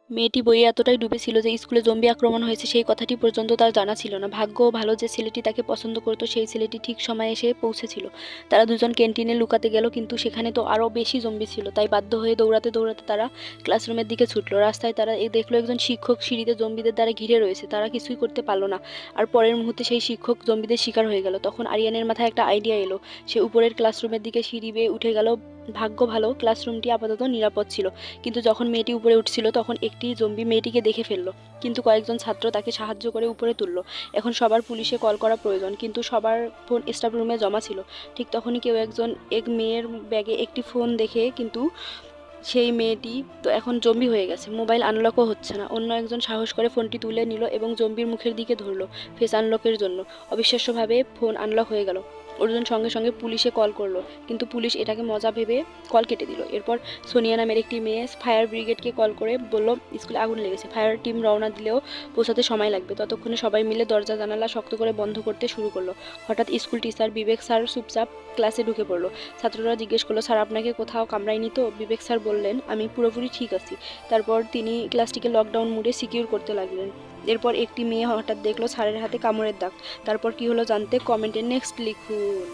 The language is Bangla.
মেয়েটি বইয়ে এতটাই ডুবেছিল যে স্কুলে জম্বি আক্রমণ হয়েছে সেই কথাটি পর্যন্ত তার জানা ছিল না। ভাগ্য ভালো যে ছেলেটি তাকে পছন্দ করতো সেই ছেলেটি ঠিক সময়ে এসে পৌঁছেছিল। তারা দুজন ক্যান্টিনে লুকাতে গেল, কিন্তু সেখানে তো আরও বেশি জম্বি ছিল। তাই বাধ্য হয়ে দৌড়াতে দৌড়াতে তারা ক্লাসরুমের দিকে ছুটলো। রাস্তায় তারা দেখলো একজন শিক্ষক সিঁড়িতে জম্বিদের দ্বারা ঘিরে রয়েছে। তারা কিছুই করতে পারলো না। আর পরের মুহূর্তে সেই শিক্ষক জম্বিদের শিকার হয়ে গেল। তখন আরিয়ানের মাথায় একটা আইডিয়া এলো। সে উপরের ক্লাসরুমের দিকে সিঁড়ি বেয়ে উঠে গেল। ভাগ্য ভালো ক্লাসরুমটি আপাতত নিরাপদ ছিল, কিন্তু যখন মেয়েটি উপরে উঠছিল তখন একটি জম্বি মেয়েটিকে দেখে ফেললো। কিন্তু কয়েকজন ছাত্র তাকে সাহায্য করে উপরে তুললো। এখন সবার পুলিশে কল করা প্রয়োজন, কিন্তু সবার ফোন স্টাফ রুমে জমা ছিল। ঠিক তখনই কেউ একজন এক মেয়ের ব্যাগে একটি ফোন দেখে, কিন্তু সেই মেয়েটি তো এখন জম্বি হয়ে গেছে। মোবাইল আনলকও হচ্ছে না। অন্য একজন সাহস করে ফোনটি তুলে নিল এবং জম্বির মুখের দিকে ধরলো ফেস আনলকের জন্য। অবিশ্বাস্যভাবে ফোন আনলক হয়ে গেল। অর্জুন সঙ্গে সঙ্গে পুলিশে কল করলো, কিন্তু পুলিশ এটাকে মজা ভেবে কল কেটে দিল। এরপর সোনিয়া নামের একটি মেয়ে ফায়ার ব্রিগেডকে কল করে বলল স্কুলে আগুন লেগেছে, ফায়ার টিম রওনা দিলেও পৌঁছাতে সময় লাগবে। ততক্ষণে সবাই মিলে দরজা জানালা শক্ত করে বন্ধ করতে শুরু করলো। হঠাৎ স্কুল টিচার বিবেক স্যার চুপচাপ ক্লাসে ঢুকে পড়লো। ছাত্ররা জিজ্ঞেস করলো, স্যার আপনাকে কোথাও কামড়ায়নি তো? বিবেক স্যার বললেন, আমি পুরোপুরি ঠিক আছি। তারপর তিনি ক্লাসটিকে লকডাউন মোডে সিকিউর করতে লাগলেন। এরপর একটি মেয়ে হঠাৎ দেখলো স্যারের হাতে কামড়ের দাগ। তারপর কি হলো জানতে কমেন্টে নেক্সট লিখুন।